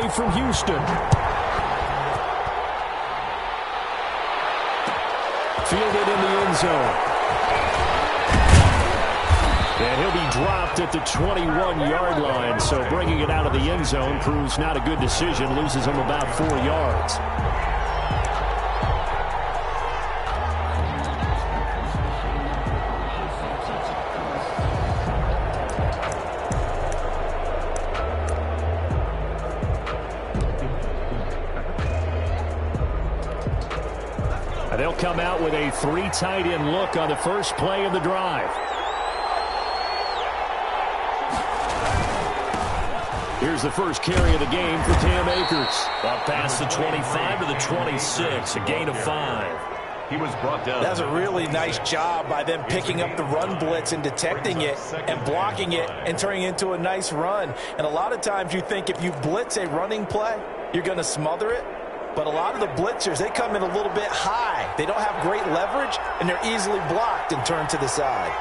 play from Houston. Fielded in the end zone. And he'll be dropped at the 21-yard line. So bringing it out of the end zone proves not a good decision. Loses him about 4 yards. They'll come out with a 3 tight end look on the first play of the drive. Here's the first carry of the game for Cam Akers. Up past the 25 to the 26, a gain of 5. He was brought down. That's a really nice job by them picking up the run blitz and detecting it and blocking it and turning it into a nice run. And a lot of times you think if you blitz a running play, you're going to smother it. But a lot of the blitzers, they come in a little bit high. They don't have great leverage, and they're easily blocked and turned to the side.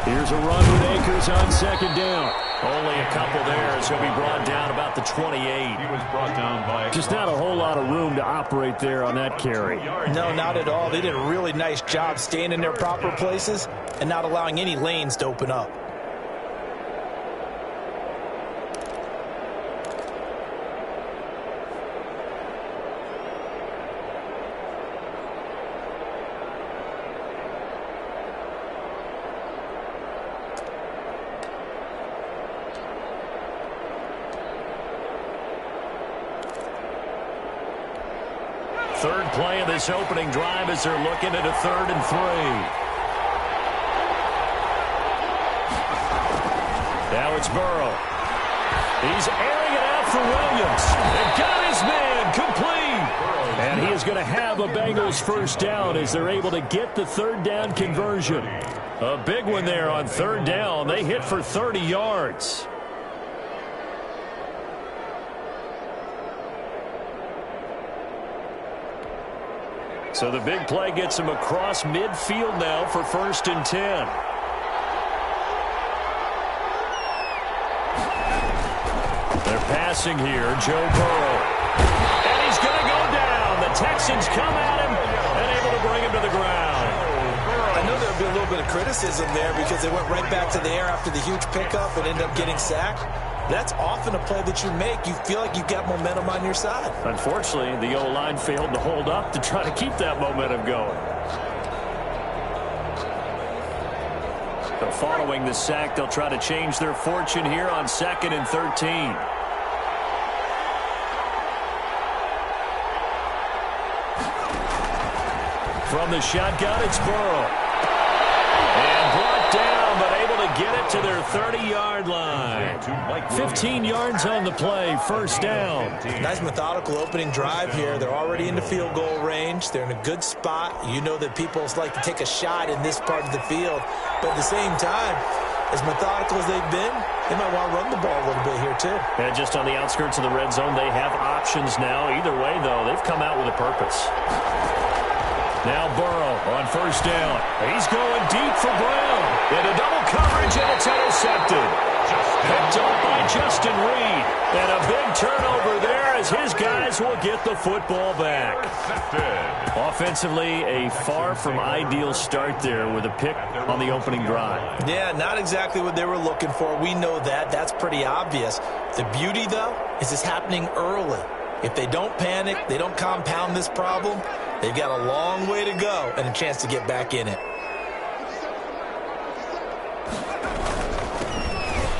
Here's a run with Akers on second down. Only a couple there as he'll be brought down about the 28. He was brought down by just not a whole lot of room to operate there on that carry. No, not at all. They did a really nice job staying in their proper places and not allowing any lanes to open up. Third play of this opening drive as they're looking at a 3rd and 3. Now it's Burrow. He's airing it out for Williams. They got his man complete. And he is going to have a Bengals first down as they're able to get the 3rd down conversion. A big one there on 3rd down. They hit for 30 yards. So the big play gets him across midfield now for 1st and 10. They're passing here, Joe Burrow. And he's going to go down. The Texans come at him and able to bring him to the ground. I know there'll be a little bit of criticism there because they went right back to the air after the huge pickup and ended up getting sacked. That's often a play that you make. You feel like you've got momentum on your side. Unfortunately, the O-line failed to hold up to try to keep that momentum going. So following the sack, they'll try to change their fortune here on 2nd and 13. From the shotgun, it's Burrow. And brought down, but able to get it to their 30-yard line. 15 yards on the play, 1st down. Nice methodical opening drive here. They're already into field goal range. They're in a good spot. You know that people like to take a shot in this part of the field. But at the same time, as methodical as they've been, they might want to run the ball a little bit here too. And just on the outskirts of the red zone, they have options now. Either way, though, they've come out with a purpose. Now Burrow on 1st down. He's going deep for Brown. Into double coverage, and it's intercepted. Picked up by Justin Reed. And a big turnover there as his guys will get the football back. Offensively, a far from ideal start there with a pick on the opening drive. Yeah, not exactly what they were looking for. We know that. That's pretty obvious. The beauty, though, is it's happening early. If they don't panic, they don't compound this problem, they've got a long way to go and a chance to get back in it.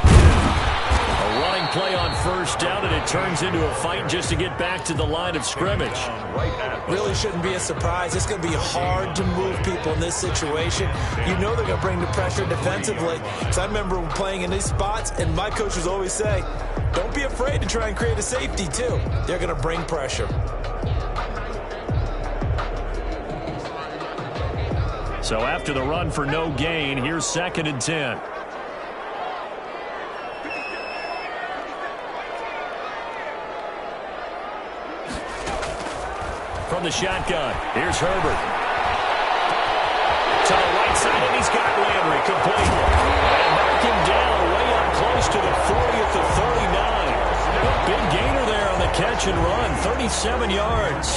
A running play on 1st down, and it turns into a fight just to get back to the line of scrimmage. Really shouldn't be a surprise. It's going to be hard to move people in this situation. You know they're going to bring the pressure defensively. So I remember playing in these spots, and my coach was always say, don't be afraid to try and create a safety, too. They're going to bring pressure. So after the run for no gain, here's 2nd and 10. From the shotgun, here's Herbert. To the right side, and he's got Landry complete. And mark him down way up close to the 40 at the 39. catch and run, 37 yards.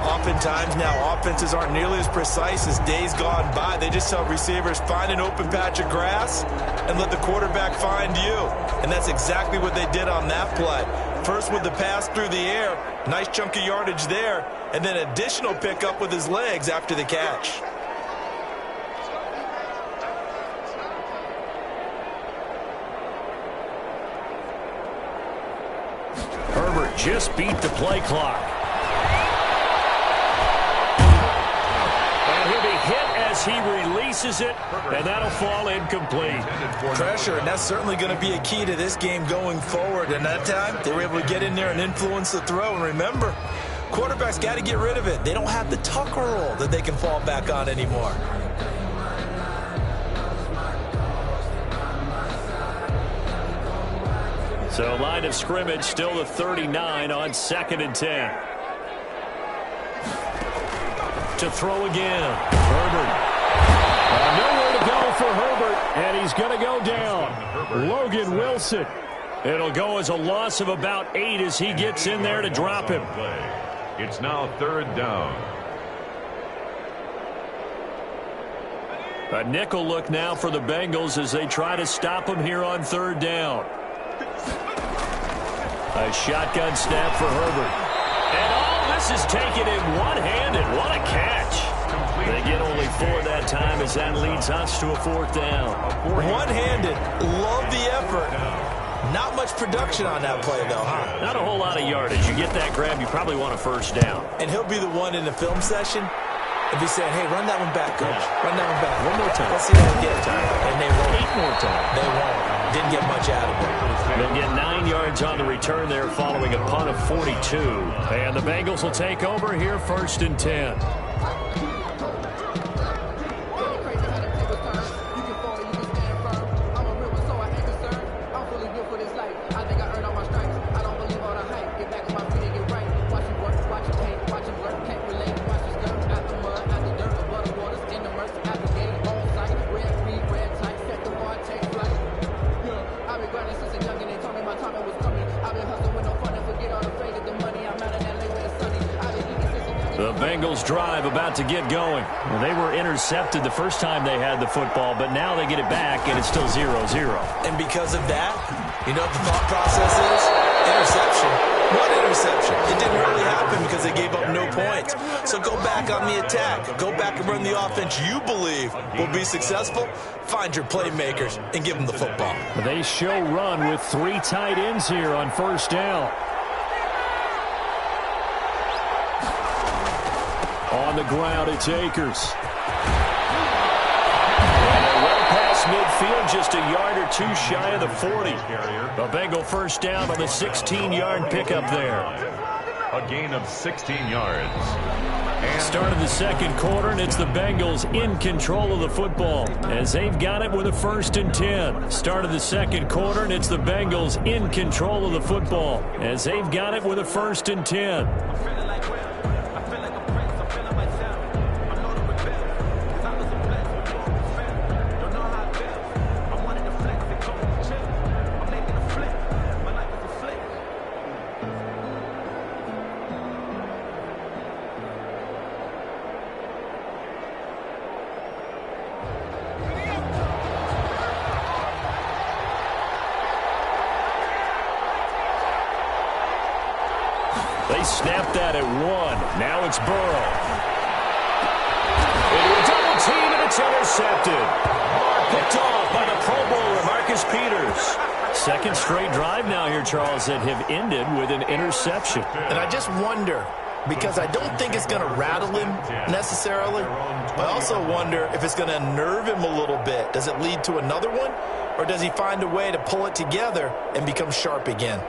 Oftentimes now, offenses aren't nearly as precise as days gone by. They just tell receivers, find an open patch of grass and let the quarterback find you. And that's exactly what they did on that play. First with the pass through the air, nice chunk of yardage there, and then additional pickup with his legs after the catch. Herbert just beat the play clock. And he'll be hit as he releases it, and that'll fall incomplete. Pressure, and that's certainly going to be a key to this game going forward. And that time, they were able to get in there and influence the throw. And remember, quarterbacks got to get rid of it. They don't have the Tucker roll that they can fall back on anymore. So line of scrimmage still the 39 on 2nd and 10. To throw again. Herbert. Nowhere to go for Herbert, and he's going to go down. Logan Wilson. It'll go as a loss of about 8 as he gets in there to drop him. It's now 3rd down. A nickel look now for the Bengals as they try to stop him here on 3rd down. A shotgun snap for Herbert. And all this is taken in one-handed. What a catch. They get only 4 that time as that leads us to a 4th down. One-handed. Love the effort. Not much production on that play, though, huh? Not a whole lot of yardage. You get that grab, you probably want a 1st down. And he'll be the one in the film session if he's saying, hey, run that one back, coach. Run that one back. One more time. Let's see that again. And they won't. 8 more times. They won't. Didn't get much out of it. They'll get 9 yards on the return there following a punt of 42. And the Bengals will take over here 1st and 10. The Bengals drive about to get going. Well, they were intercepted the first time they had the football, but now they get it back, and it's still 0-0. And because of that, you know what the thought process is? Interception. What interception? It didn't really happen because they gave up no points. So go back on the attack. Go back and run the offense you believe will be successful. Find your playmakers and give them the football. They show run with 3 tight ends here on 1st down. On the ground, it's Akers. And well past midfield, just a yard or 2 shy of the 40. A Bengal 1st down on the 16-yard pickup there. A gain of 16 yards. Start of the 2nd quarter, and it's the Bengals in control of the football as they've got it with a 1st and 10. Start of the 2nd quarter, and it's the Bengals in control of the football as they've got it with a 1st and 10. They snapped that at 1. Now it's Burrow. Into a double team, and it's intercepted. Picked off by the Pro Bowler, Marcus Peters. 2nd straight drive now here, Charles, that have ended with an interception. And I just wonder, because I don't think it's going to rattle him necessarily, but I also wonder if it's going to nerve him a little bit. Does it lead to another one, or does he find a way to pull it together and become sharp again?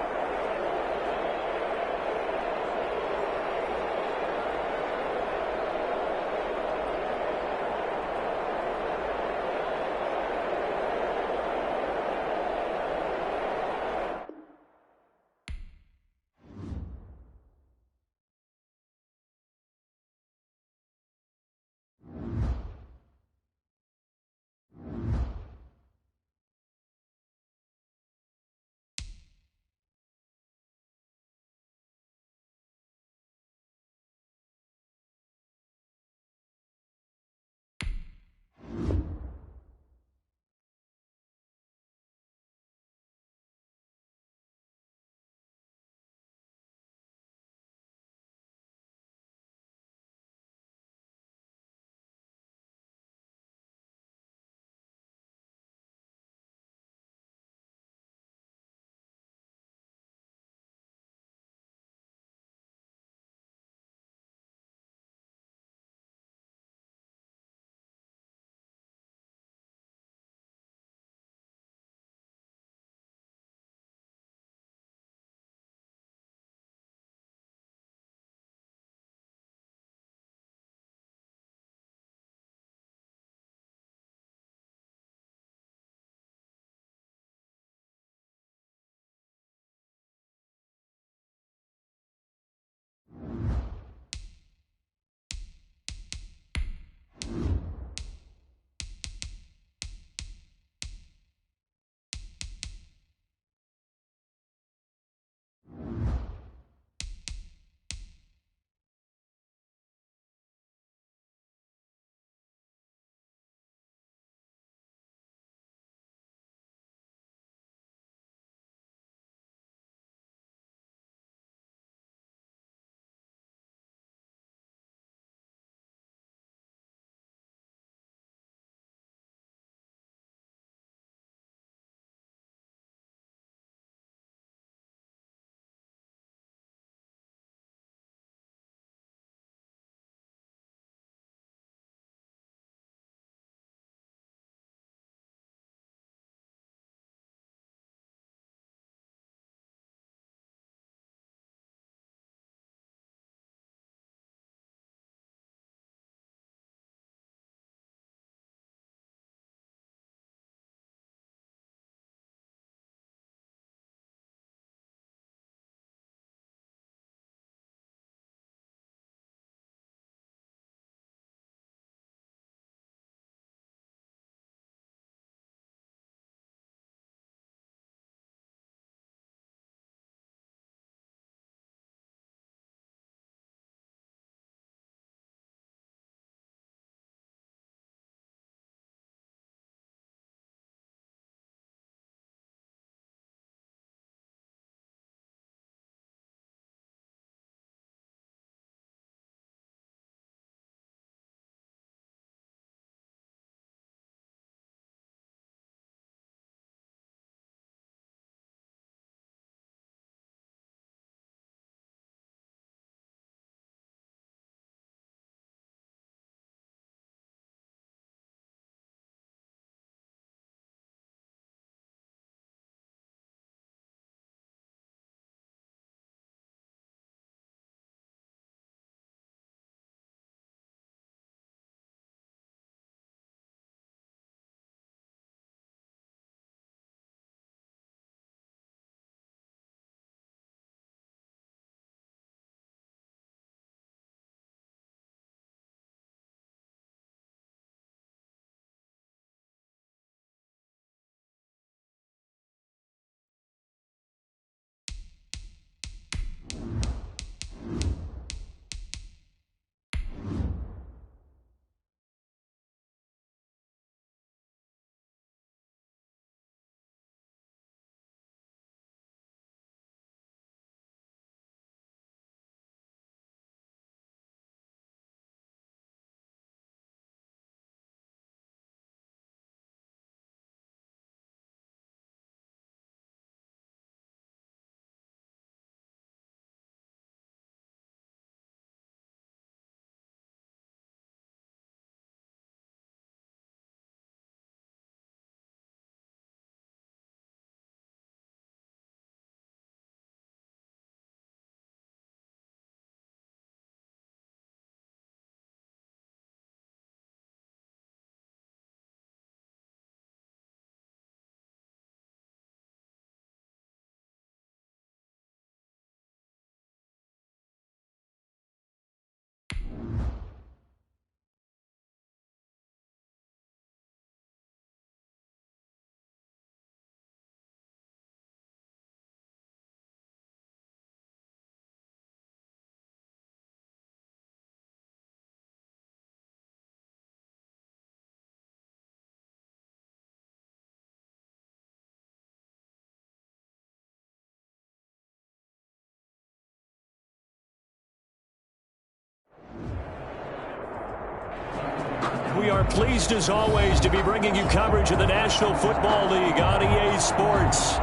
are pleased as always to be bringing you coverage of the National Football League on EA Sports.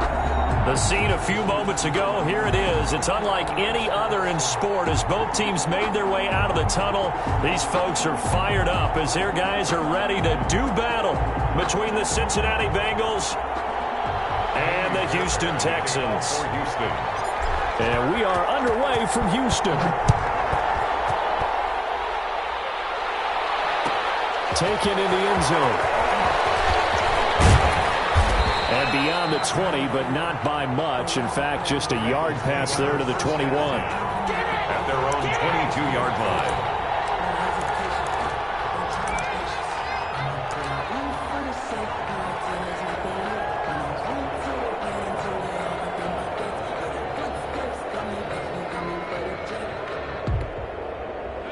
The scene a few moments ago, here it is. It's unlike any other in sport as both teams made their way out of the tunnel. These folks are fired up as their guys are ready to do battle between the Cincinnati Bengals and the Houston Texans. And we are underway from Houston. Taken in the end zone. And beyond the 20, but not by much. In fact, just a yard pass there to the 21. At their own 22-yard line.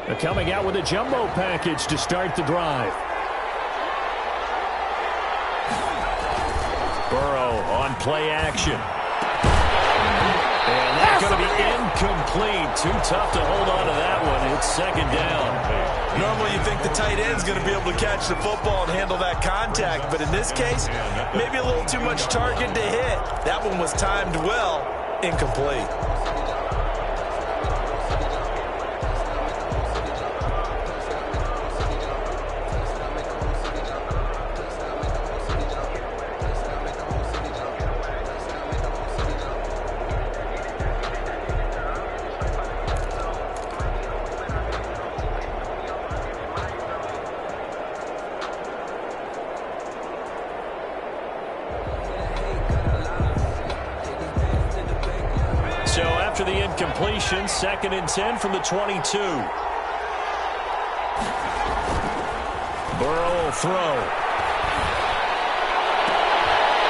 They're coming out with a jumbo package to start the drive. Burrow on play action. And that's going to be incomplete. Too tough to hold on to that one. It's second down. Normally you think the tight end's going to be able to catch the football and handle that contact, but in this case, maybe a little too much target to hit. That one was timed well, incomplete. After the incompletion, 2nd and 10 from the 22. Burrow will throw.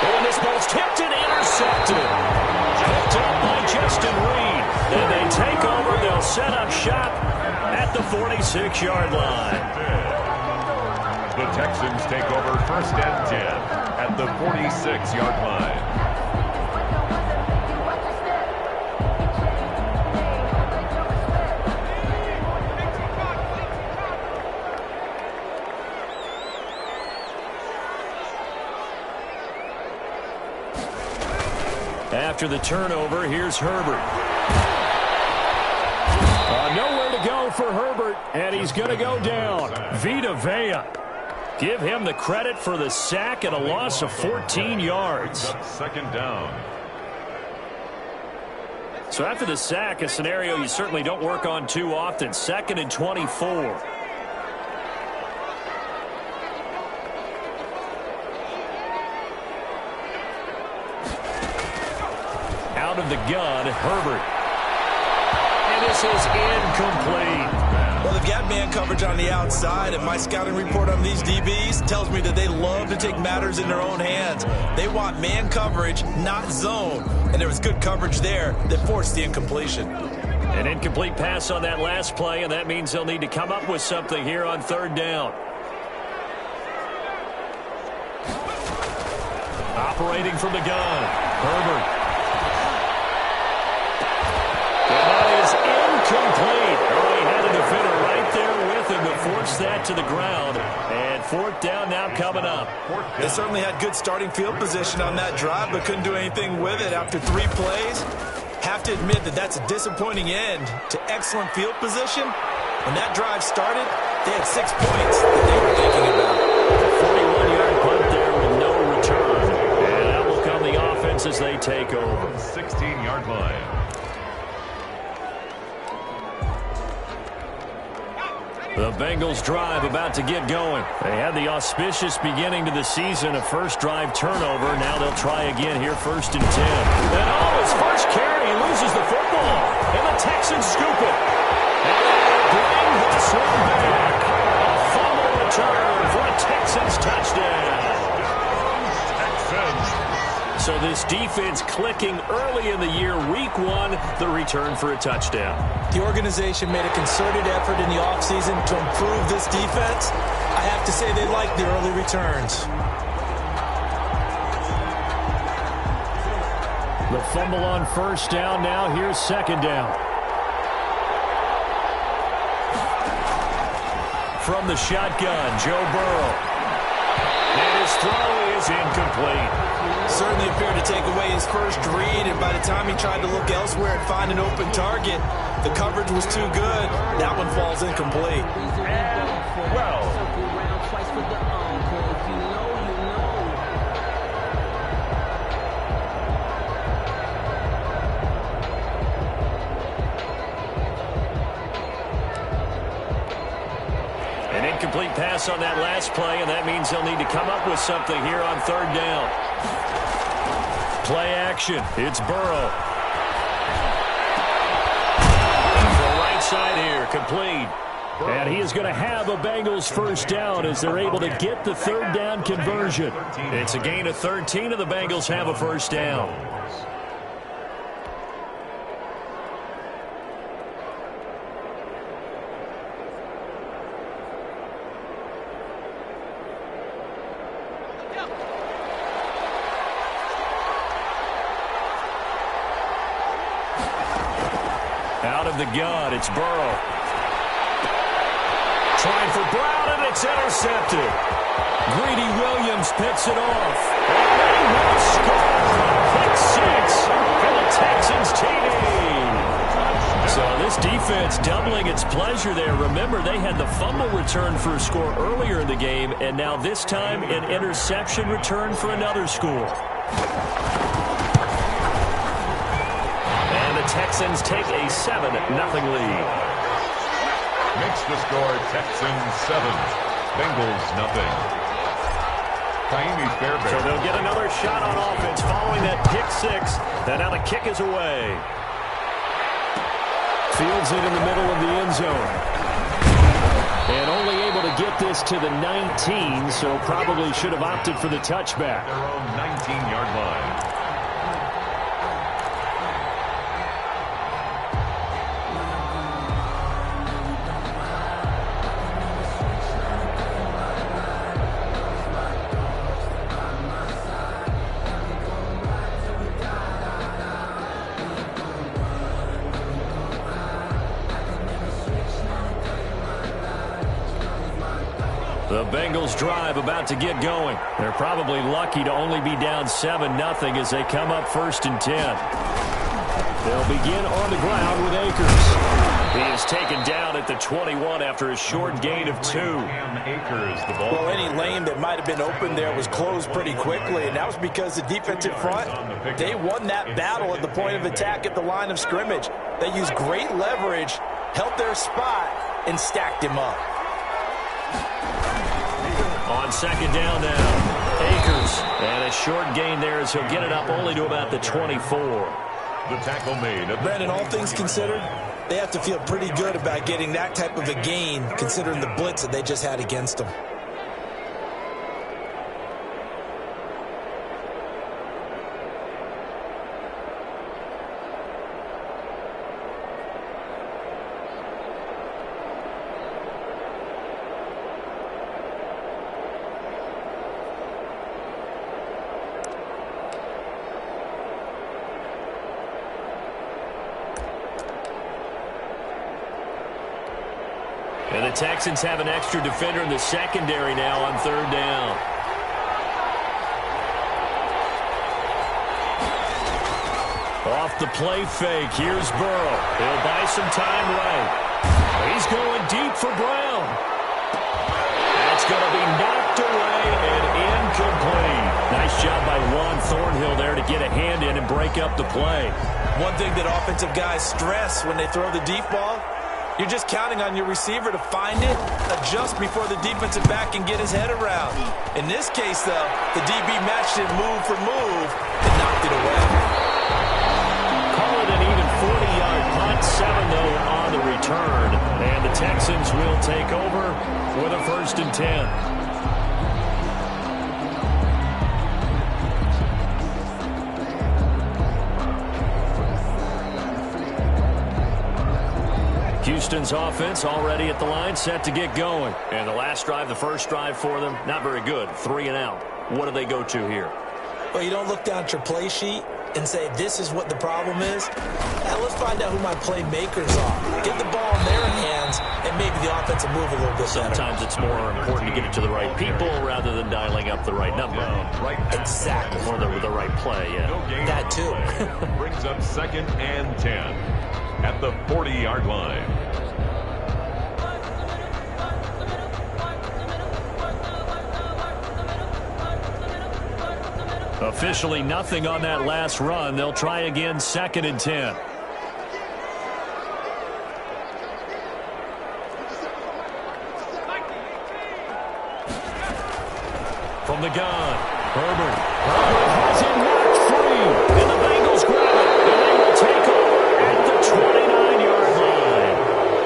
Oh, and this ball's tipped and intercepted. Picked up by Justin Reed. And they take over. They'll set up shop at the 46-yard line. The Texans take over 1st and 10 at the 46-yard line. After the turnover, here's Herbert. Nowhere to go for Herbert, and he's going to go down. Vita Vea. Give him the credit for the sack and a loss of 14 yards. 2nd down. So after the sack, a scenario you certainly don't work on too often. 2nd and 24. Out of the gun, Herbert. And this is incomplete. Well, they've got man coverage on the outside, and my scouting report on these DBs tells me that they love to take matters in their own hands. They want man coverage, not zone. And there was good coverage there that forced the incompletion. An incomplete pass on that last play, and that means they'll need to come up with something here on 3rd down. Operating from the gun, Herbert. Incomplete. Oh, he had a defender right there with him to force that to the ground. And 4th down now coming up. They certainly had good starting field position on that drive, but couldn't do anything with it after 3 plays. Have to admit that that's a disappointing end to excellent field position. When that drive started, they had 6 points that they were thinking about. 41-yard punt there with no return. And that will come the offense as they take over. 16-yard line. The Bengals drive about to get going. They had the auspicious beginning to the season, a first drive turnover. Now they'll try again here, 1st and 10. And his first carry, he loses the football. And the Texans scoop it. And bring this one back. A fumble return for a Texans touchdown. Texans. So this defense clicking early in the year, week 1, the return for a touchdown. The organization made a concerted effort in the offseason to improve this defense. I have to say they like the early returns. The fumble on 1st down. Now here's 2nd down. from the shotgun, Joe Burrow. And his throw is incomplete. Certainly appeared to take away his first read, and by the time he tried to look elsewhere and find an open target, the coverage was too good. That one falls incomplete. And 12. An incomplete pass on that last play, and that means they'll need to come up with something here on third down. Play action. It's Burrow. From right side here, complete. And he is going to have a Bengals first down as they're able to get the third down conversion. It's a gain of 13, and the Bengals have a first down. Out of the gun, it's Burrow. Trying for Brown, and it's intercepted. Greedy Williams picks it off. And they will score. Pick six for the Texans TD. So this defense doubling its pleasure there. Remember, they had the fumble return for a score earlier in the game, and now this time an interception return for another score. And the Texans take a 7-0 lead. Makes the score Texans 7, Bengals nothing. So they'll get another shot on offense following that pick six. And now the kick is away. Fields it in the middle of the end zone. And only able to get this to the 19, so probably should have opted for the touchback. Their own 19-yard line. The Bengals drive about to get going. They're probably lucky to only be down 7-0 as they come up 1st and 10. They'll begin on the ground with Akers. He is taken down at the 21 after a short gain of 2. Akers, the ball. Well, any lane that might have been open there was closed pretty quickly, and that was because the defensive front, they won that battle at the point of attack at the line of scrimmage. They used great leverage, held their spot, and stacked him up. On 2nd down now, Akers. And a short gain there as he'll get it up only to about the 24. The tackle made. Brandon, all things considered, they have to feel pretty good about getting that type of a gain considering the blitz that they just had against them. And the Texans have an extra defender in the secondary now on 3rd down. Off the play fake, here's Burrow. He'll buy some time right. He's going deep for Brown. That's going to be knocked away and incomplete. Nice job by Juan Thornhill there to get a hand in and break up the play. One thing that offensive guys stress when they throw the deep ball, you're just counting on your receiver to find it, adjust before the defensive back can get his head around. In this case, though, the DB matched it move for move and knocked it away. Call it an even 40-yard punt, 7 though on the return. And the Texans will take over with a 1st and 10. Houston's offense already at the line, set to get going. And the last drive, the first drive for them, not very good. 3 and out. What do they go to here? Well, you don't look down at your play sheet and say, this is what the problem is. Let's find out who my playmakers are. Get the ball in their hands, and maybe the offensive move a little bit better. Sometimes it's more important to get it to the right people rather than dialing up the right number. Exactly. Or the right play, yeah. That too. Brings up 2nd and 10 at the 40-yard line. Officially nothing on that last run. They'll try again, 2nd and 10. From the gun, Herbert. Herbert has it knocked free. And the Bengals grab it. And they will take over at the 29-yard line.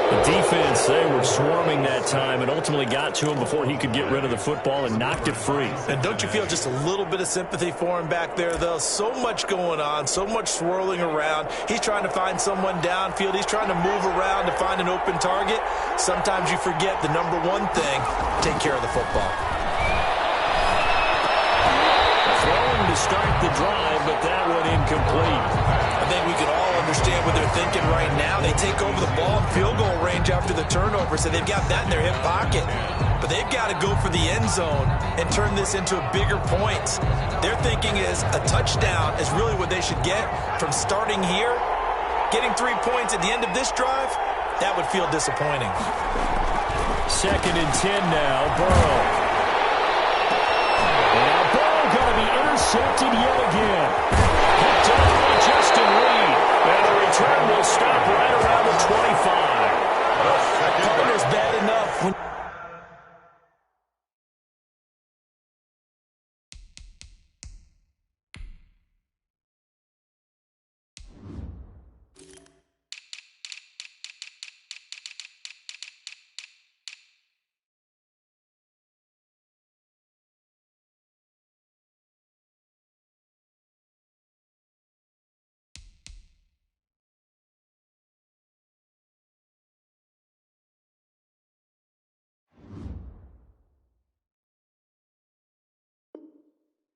The defense, they were swarming that time and ultimately got to him before he could get rid of the football and knocked it free. And don't you feel just a little bit of sympathy for him back there, though? So much going on, so much swirling around. He's trying to find someone downfield. He's trying to move around to find an open target. Sometimes you forget the number one thing, take care of the football. Throwing to start the drive, but that one incomplete. I think we can all understand what they're thinking right now. They take over the ball in field goal range after the turnover, so they've got that in their hip pocket. But they've got to go for the end zone and turn this into a bigger point. Their thinking is a touchdown is really what they should get from starting here. Getting 3 points at the end of this drive, that would feel disappointing. 2nd and 10 now, Burrow. Going to be intercepted yet again. Picked up by Justin Reed. And the return will stop right around the 25. Calling is bad enough when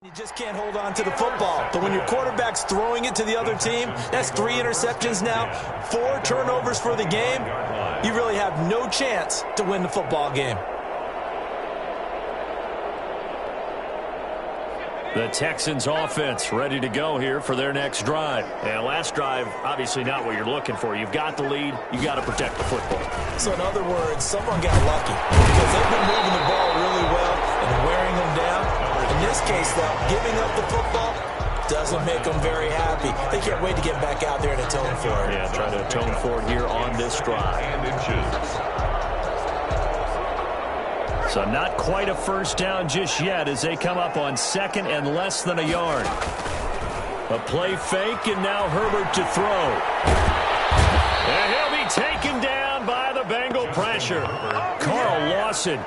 you just can't hold on to the football. But when your quarterback's throwing it to the other team, that's 3 interceptions now, 4 turnovers for the game. You really have no chance to win the football game. The Texans offense ready to go here for their next drive. And last drive, obviously not what you're looking for. You've got the lead. You got to protect the football. So in other words, someone got lucky because they've been moving the ball really well and wearing them down. In this case, though, giving up the football doesn't make them very happy. They can't wait to get back out there and atone for it. Yeah, try to atone for it here on this drive. And inches. So not quite a first down just yet as they come up on 2nd and less than a yard. A play fake, and now Herbert to throw. And he'll be taken down by the Bengal pressure. Carl Lawson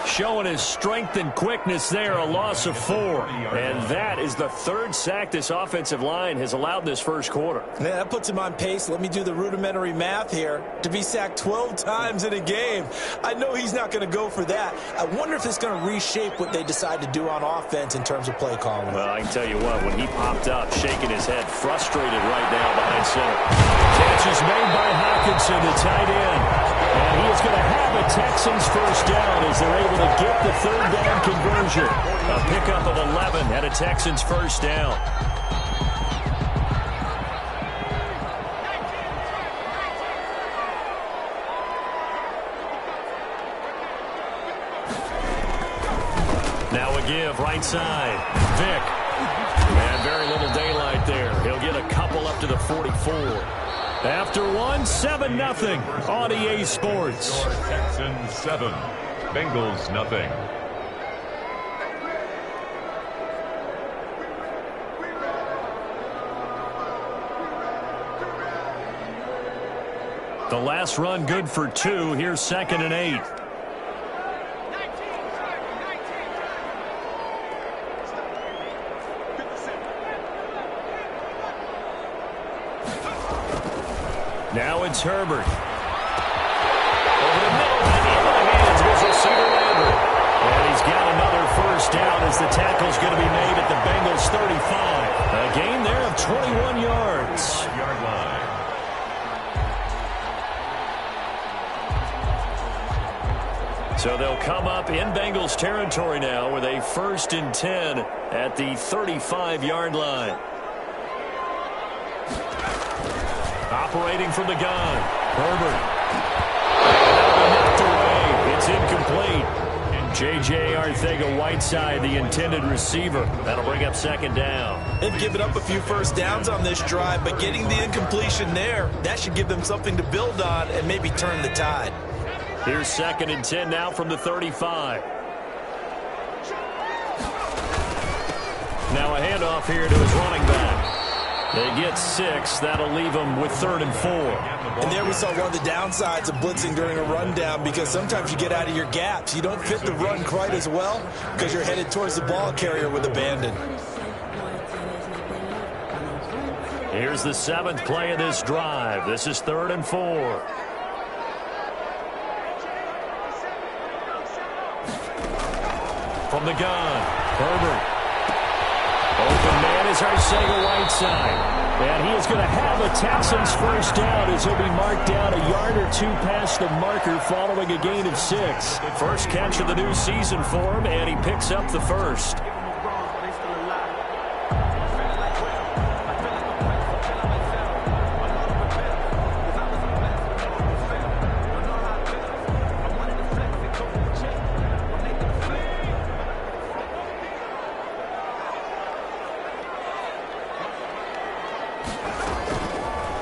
showing his strength and quickness there, a loss of 4. And that is the 3rd sack this offensive line has allowed this first quarter. Yeah, that puts him on pace. Let me do the rudimentary math here. To be sacked 12 times in a game. I know he's not going to go for that. I wonder if it's going to reshape what they decide to do on offense in terms of play calling. Well, I can tell you what, when he popped up, shaking his head, frustrated right now behind center. Catch is made by Hockenson, the tight end. And he is going to have a Texans first down as they're able to get the 3rd down conversion. A pickup of 11 and a Texans first down. Now a give, right side. Vick. And very little daylight there. He'll get a couple up to the 44. After 7-0 on EA Sports. Texans 7, Bengals nothing. The last run good for 2. Here's 2nd and 8. Now it's Herbert. Over the middle, and into the hands goes receiver Lambert. And he's got another first down as the tackle's going to be made at the Bengals 35. A gain there of 21 yards. Yard line. So they'll come up in Bengals territory now with a 1st and 10 at the 35-yard line. Operating from the gun, Herbert. Knocked away. It's incomplete. J.J. Arcega-Whiteside, the intended receiver. That'll bring up 2nd down. They've given up a few first downs on this drive, but getting the incompletion there, that should give them something to build on and maybe turn the tide. Here's 2nd and 10 now from the 35. Now a handoff here to his running back. They get 6. That'll leave them with 3rd and 4. And there we saw one of the downsides of blitzing during a rundown, because sometimes you get out of your gaps. You don't fit the run quite as well because you're headed towards the ball carrier with abandon. Here's the 7th play of this drive. This is 3rd and 4. From the gun, Herbert. Open man is Arcega-Whiteside. And he is going to have a Texans first down as he'll be marked down a yard or 2 past the marker following a gain of 6. First catch of the new season for him, and he picks up the first.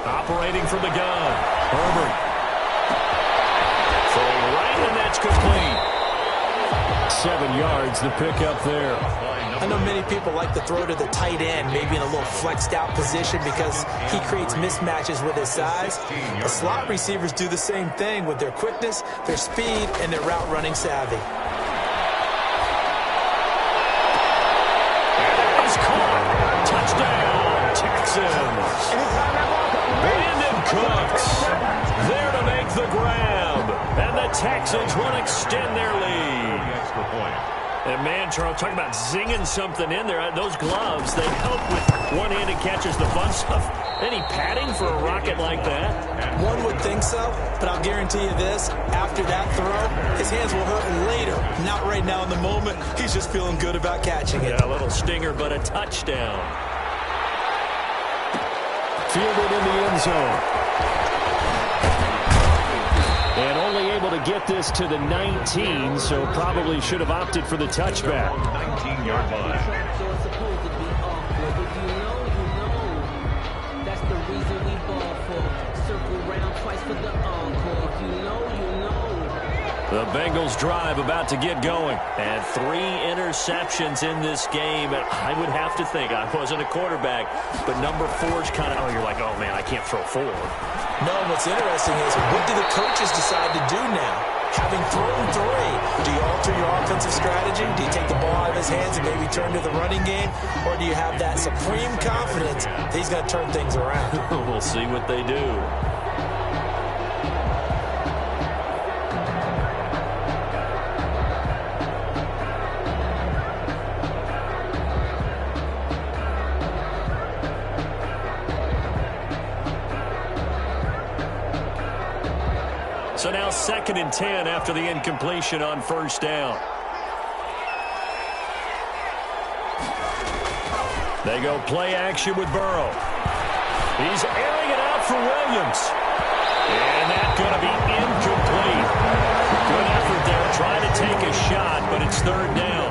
Operating from the gun, Herbert. Throwing right, and that's complete. 7 yards, the pickup there. I know many people like to throw to the tight end, maybe in a little flexed out position because he creates mismatches with his size. The slot receivers do the same thing with their quickness, their speed, and their route running savvy. And it's caught. Touchdown, Texans. Brandon Cooks there to make the grab. And the Texans will extend their lead. Extra point. And man, Charles, talking about zinging something in there. Those gloves, they help with one-handed catches, the fun stuff. Any padding for a rocket like that? One would think so, but I'll guarantee you this. After that throw, his hands will hurt later. Not right now in the moment. He's just feeling good about catching it. Yeah, a little stinger, but a touchdown. Fielded in the end zone. And only able to get this to the 19, so probably should have opted for the touchback. 19-yard line. That's the reason we ball for. Circle round twice for the encore. If you know, you know. The Bengals drive about to get going. And 3 interceptions in this game. And I would have to think, I wasn't a quarterback, but number 4 is kind of, oh, you're like, oh, man, I can't throw 4. No, what's interesting is what do the coaches decide to do now? Having thrown 3, do you alter your offensive strategy? Do you take the ball out of his hands and maybe turn to the running game? Or do you have that supreme confidence that he's going to turn things around? We'll see what they do. So now 2nd and 10 after the incompletion on first down. They go play action with Burrow. He's airing it out for Williams. And that's going to be incomplete. Good effort there trying to take a shot, but it's 3rd down.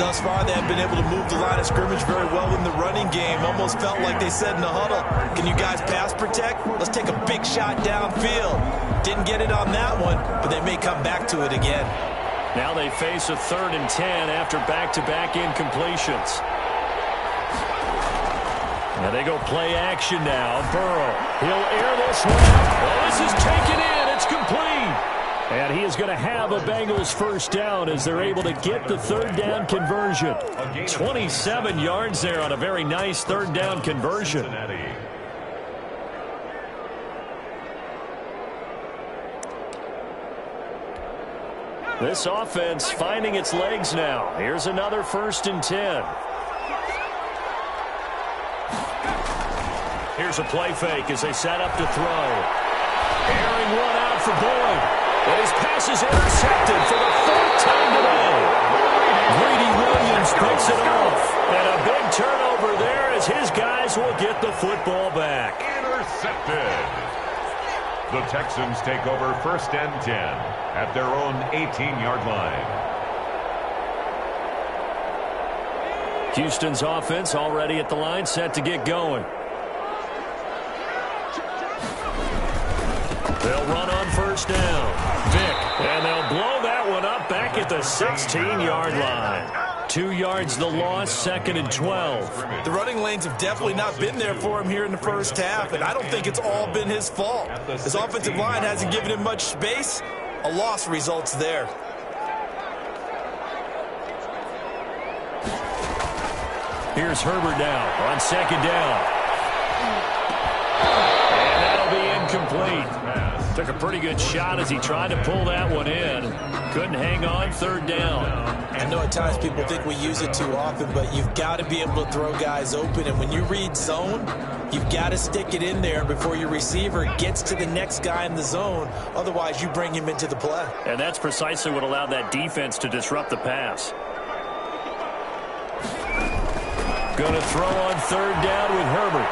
Thus far, they have been able to move the line of scrimmage very well in the running game. Almost felt like they said in the huddle, can you guys pass protect? Let's take a big shot downfield. Didn't get it on that one, but they may come back to it again. Now they face a 3rd and 10 after back-to-back incompletions. Now they go play action now. Burrow, he'll air this one out. Oh, this is taken in. It's complete. And he is going to have a Bengals first down as they're able to get the 3rd down conversion. 27 yards there on a very nice 3rd down conversion. This offense finding its legs now. Here's another 1st and 10. Here's a play fake as they set up to throw. Airing one out for Boyd. And his pass is intercepted for the fourth time today. Greedy Williams picks it off. And a big turnover there as his guys will get the football back. Intercepted. The Texans take over 1st and 10 at their own 18-yard line. Houston's offense already at the line, set to get going. They'll run on 1st down. Vick, and they'll blow that one up back at the 16-yard line. 2 yards the loss, 2nd and 12. The running lanes have definitely not been there for him here in the first half, and I don't think it's all been his fault. His offensive line hasn't given him much space. A loss results there. Here's Herbert now on 2nd down. And that'll be incomplete. Took a pretty good shot as he tried to pull that one in. Couldn't hang on, 3rd down. I know at times people think we use it too often, but you've got to be able to throw guys open. And when you read zone, you've got to stick it in there before your receiver gets to the next guy in the zone. Otherwise, you bring him into the play. And that's precisely what allowed that defense to disrupt the pass. Going to throw on 3rd down with Herbert.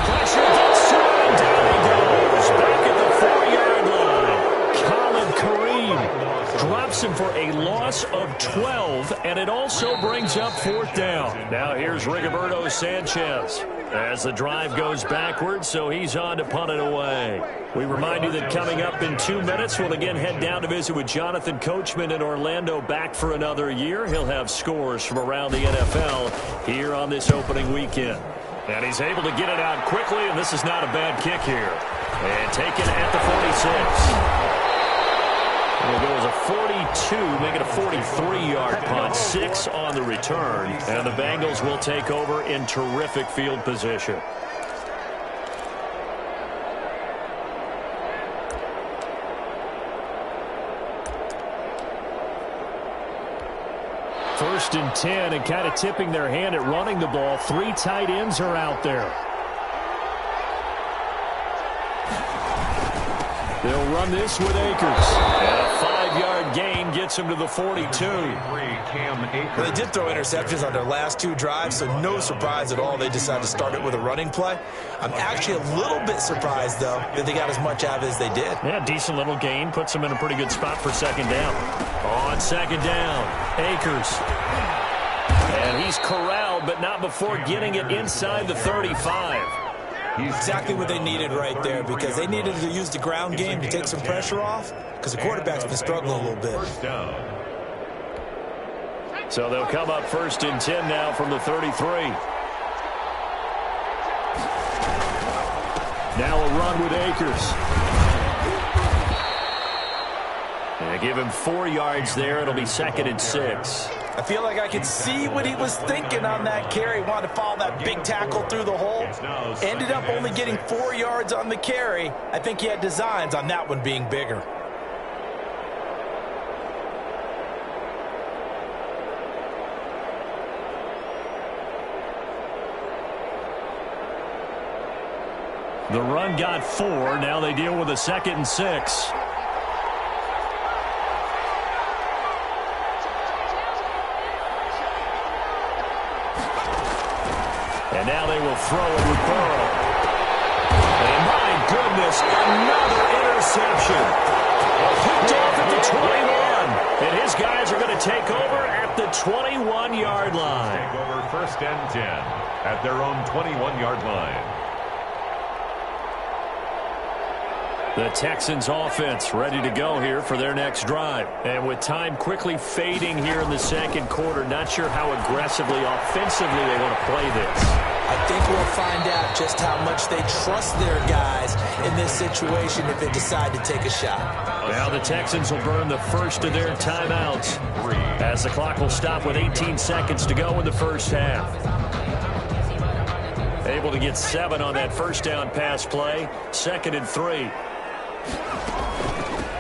Pressure gets to him, and down he goes. Back at the 4-yard line. Colin Kareem drops him for a loss of 12, and it also brings up 4th down. Now here's Rigoberto Sanchez as the drive goes backwards, so he's on to punt it away. We remind you that coming up in 2 minutes, we'll again head down to visit with Jonathan Coachman in Orlando, back for another year. He'll have scores from around the NFL here on this opening weekend. And he's able to get it out quickly, and this is not a bad kick here. And taken at the 46. It'll go as a 42, make it a 43-yard punt, 6 on the return. And the Bengals will take over in terrific field position. First and 10, and kind of tipping their hand at running the ball. 3 tight ends are out there. They'll run this with Akers. And a 5-yard gain gets him to the 42. Well, they did throw interceptions on their last 2 drives, so no surprise at all they decided to start it with a running play. I'm actually a little bit surprised, though, that they got as much out of it as they did. Yeah, decent little gain. Puts them in a pretty good spot for 2nd down. On 2nd down, Akers. And he's corralled, but not before getting it inside the 35. Exactly what they needed right there, because they needed to use the ground game to take some pressure off, because the quarterback's been struggling a little bit. So they'll come up 1st and 10 now from the 33. Now a run with Akers. And give him 4 yards there. It'll be 2nd and 6. I feel like I could see what he was thinking on that carry. Wanted to follow that big tackle through the hole. Ended up only getting 4 yards on the carry. I think he had designs on that one being bigger. The run got 4. Now they deal with a 2nd and 6. And now they will throw it with Burrow. And my goodness, another interception. Picked off at the 21. And his guys are going to take over at the 21-yard line. Take over 1st and 10 at their own 21-yard line. The Texans offense ready to go here for their next drive. And with time quickly fading here in the 2nd quarter, not sure how aggressively, offensively they want to play this. I think we'll find out just how much they trust their guys in this situation if they decide to take a shot. Now the Texans will burn the first of their timeouts as the clock will stop with 18 seconds to go in the first half. Able to get 7 on that 1st down pass play. 2nd and 3.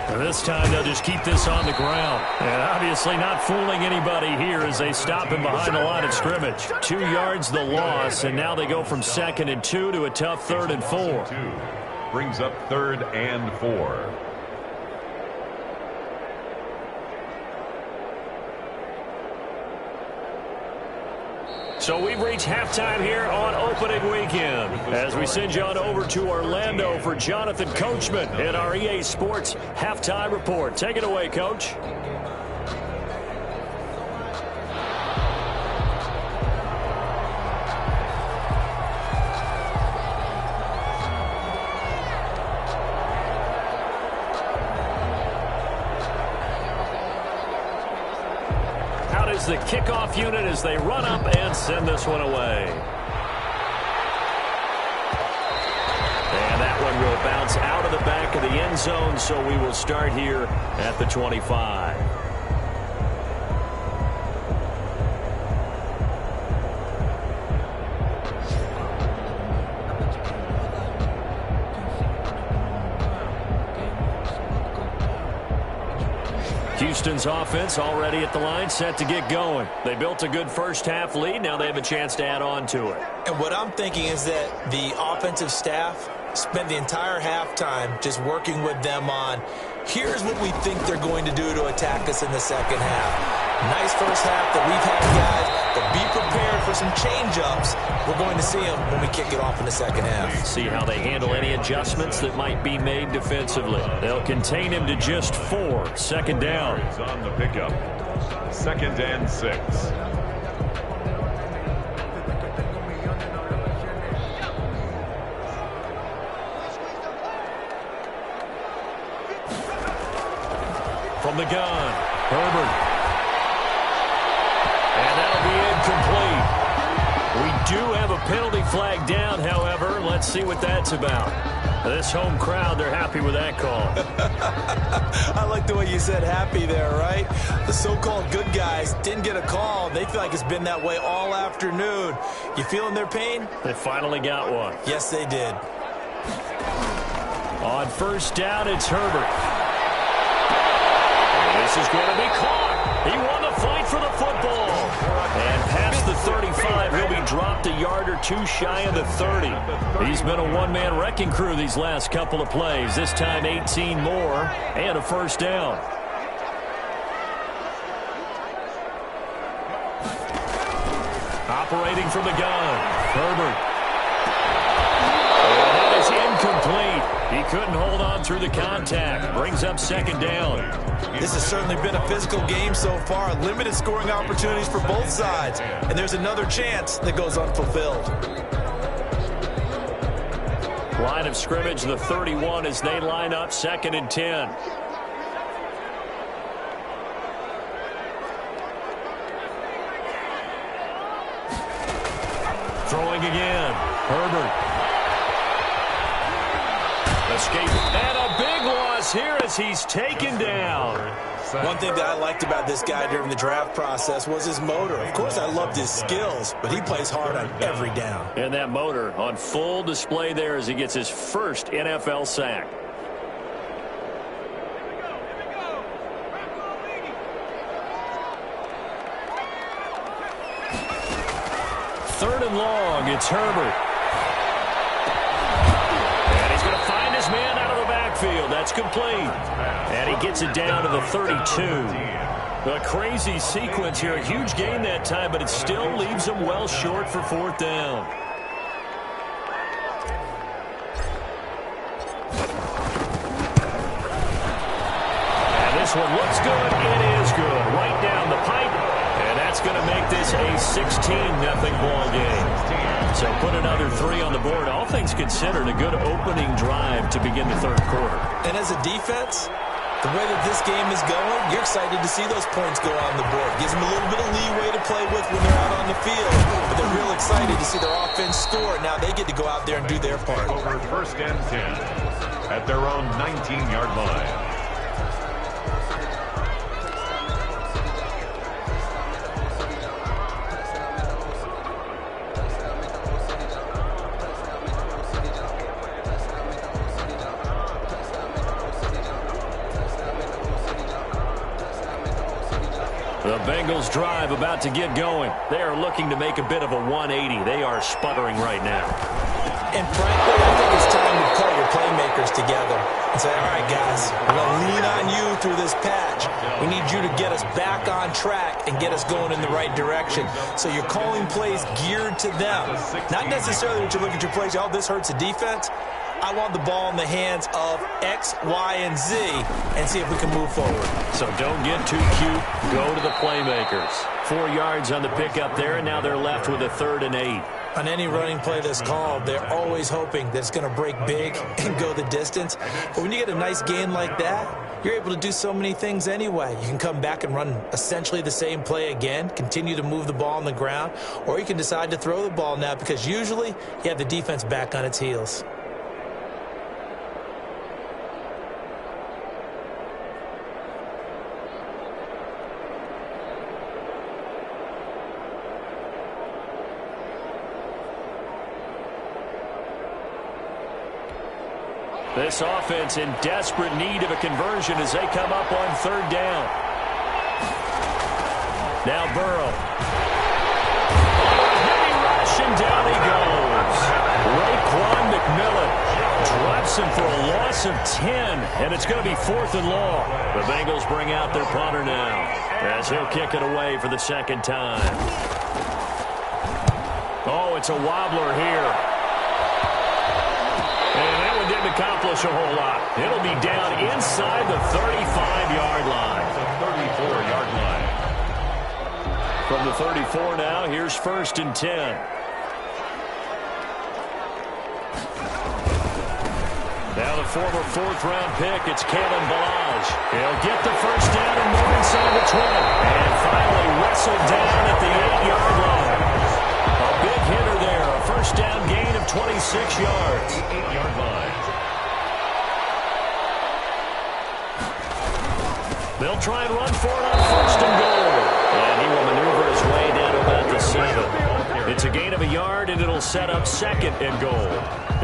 And this time they'll just keep this on the ground. And obviously not fooling anybody here as they stop him behind the line of scrimmage. 2 yards the loss, and now they go from 2nd and 2 to a tough 3rd and 4. Brings up 3rd and 4. So we've reached halftime here on opening weekend as we send you on over to Orlando for Jonathan Coachman in our EA Sports Halftime Report. Take it away, Coach. The kickoff unit as they run up and send this one away. And that one will bounce out of the back of the end zone, so we will start here at the 25. Houston's offense already at the line, set to get going. They built a good first-half lead. Now they have a chance to add on to it. And what I'm thinking is that the offensive staff spent the entire halftime just working with them on, here's what we think they're going to do to attack us in the second half. Nice first half that we've had, guys, but be prepared for some change-ups. We're going to see them when we kick it off in the second half. See how they handle any adjustments that might be made defensively. They'll contain him to just 4. Second down. On the pickup. 2nd and 6. From the gun, Herbert. And that'll be incomplete. We do have a penalty flag down, however. Let's see what that's about. This home crowd, they're happy with that call. I like the way you said happy there, right? The so-called good guys didn't get a call. They feel like it's been that way all afternoon. You feeling their pain? They finally got one. Yes, they did. On first down, it's Herbert. This is going to be caught. He won the fight for the football. And past the 35, he'll be dropped a yard or 2 shy of the 30. He's been a one-man wrecking crew these last couple of plays. This time 18 more and a first down. Operating from the gun, Herbert. And that is incomplete. He couldn't hold on through the contact. Brings up second down. This has certainly been a physical game so far. Limited scoring opportunities for both sides. And there's another chance that goes unfulfilled. Line of scrimmage, the 31 as they line up, 2nd and 10. Throwing again. Herbert. Escape. And a big loss here as he's taken down. One thing that I liked about this guy during the draft process was his motor. Of course, I loved his skills, but he plays hard on every down. And that motor on full display there as he gets his first NFL sack. Third and long, it's Herbert. And he's going to find his man out of the backfield. That's complete. And he gets it down to the 32. A crazy sequence here. A huge gain that time, but it still leaves him well short for 4th down. And this one looks good. It is good. Right down the pipe. And that's going to make this a 16-0 ball game. So put another 3 on the board. All things considered, a good opening drive to begin the 3rd quarter. And as a defense, the way that this game is going, you're excited to see those points go on the board. Gives them a little bit of leeway to play with when they're out on the field. But they're real excited to see their offense score. Now they get to go out there and do their part. Over 1st and 10 at their own 19-yard line. The Bengals drive about to get going. They are looking to make a bit of a 180. They are sputtering right now. And frankly, I think it's time to pull your playmakers together and say, all right, guys, we're going to lean on you through this patch. We need you to get us back on track and get us going in the right direction. So you're calling plays geared to them. Not necessarily that you look at your plays, oh, this hurts the defense. I want the ball in the hands of X, Y, and Z and see if we can move forward. So don't get too cute. Go to the playmakers. 4 yards on the pickup there, and now they're left with a 3rd and 8. On any running play that's called, they're always hoping that it's going to break big and go the distance. But when you get a nice gain like that, you're able to do so many things anyway. You can come back and run essentially the same play again, continue to move the ball on the ground, or you can decide to throw the ball now because usually you have the defense back on its heels. This offense in desperate need of a conversion as they come up on 3rd down. Now Burrow. Heavy rush, and down he goes. Raekwon McMillan drops him for a loss of 10, and it's going to be 4th and long. The Bengals bring out their punter now as he'll kick it away for the 2nd time. Oh, it's a wobbler here. Didn't accomplish a whole lot. It'll be down inside the 35-yard line. The 34-yard line. From the 34 now, here's 1st and 10. Now the former 4th-round pick, it's Kalen Ballage. He'll get the 1st down and move inside the 20. And finally wrestled down at the 8-yard line. A big hitter there, a 1st down gain of 26 yards. 8-yard line. They'll try and run for it on 1st and goal. And he will maneuver his way down to about the 7. It's a gain of a yard, and it'll set up 2nd and goal.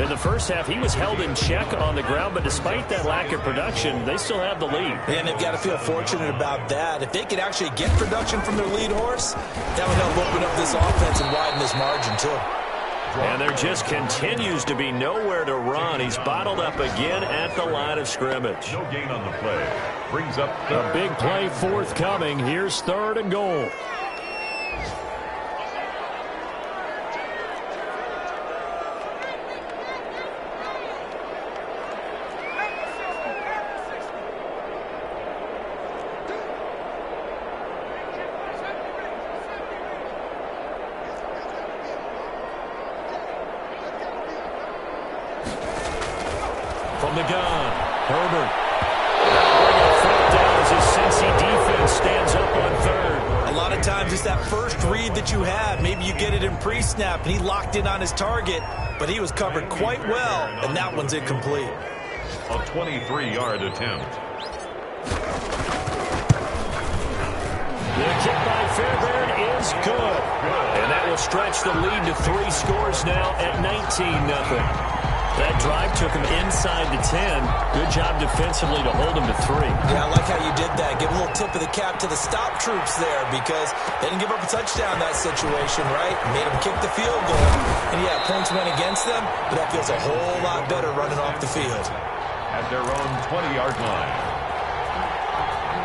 In the first half, he was held in check on the ground, but despite that lack of production, they still have the lead. And they've got to feel fortunate about that. If they could actually get production from their lead horse, that would help open up this offense and widen this margin, too. And there just continues to be nowhere to run. He's bottled up again at the line of scrimmage. No gain on the play. Brings up a big play forthcoming. Here's 3rd and goal. From the gun, Herbert. Bring a 4th down as his Cincy defense stands up on 3rd. A lot of times it's that first read that you have. Maybe you get it in pre-snap, and he locked in on his target, but he was covered quite well, and that one's incomplete. A 23-yard attempt. The kick by Fairbairn is good. And that will stretch the lead to 3 scores now at 19-0. That drive took him inside the 10. Good job defensively to hold him to 3. Yeah, I like how you did that. Give a little tip of the cap to the stop troops there because they didn't give up a touchdown in that situation, right? Made them kick the field goal. And, yeah, points went against them, but that feels a whole lot better running off the field. At their own 20-yard line.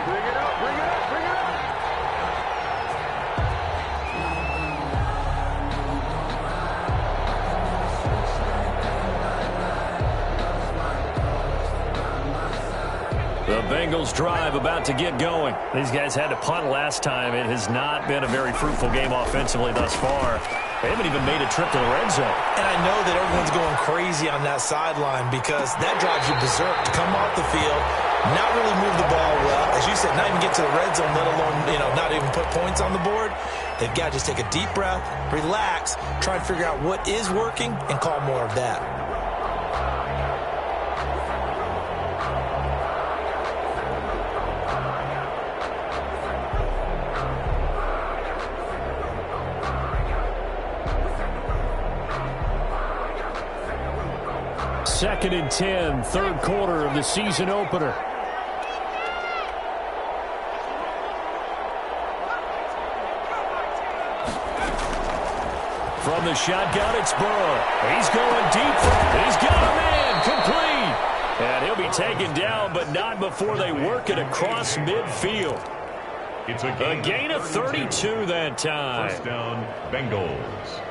Bring it up, bring it up, bring it up. The Bengals drive about to get going. These guys had to punt last time. It has not been a very fruitful game offensively thus far. They haven't even made a trip to the red zone. And I know that everyone's going crazy on that sideline because that drives you berserk to come off the field, not really move the ball well. As you said, not even get to the red zone, let alone, not even put points on the board. They've got to just take a deep breath, relax, try and figure out what is working, and call more of that. Second and 10, 3rd quarter of the season opener. From the shotgun, it's Burrow. He's going deep. He's got a man complete. And he'll be taken down, but not before they work it across midfield. It's a gain of 32 that time. First down, Bengals.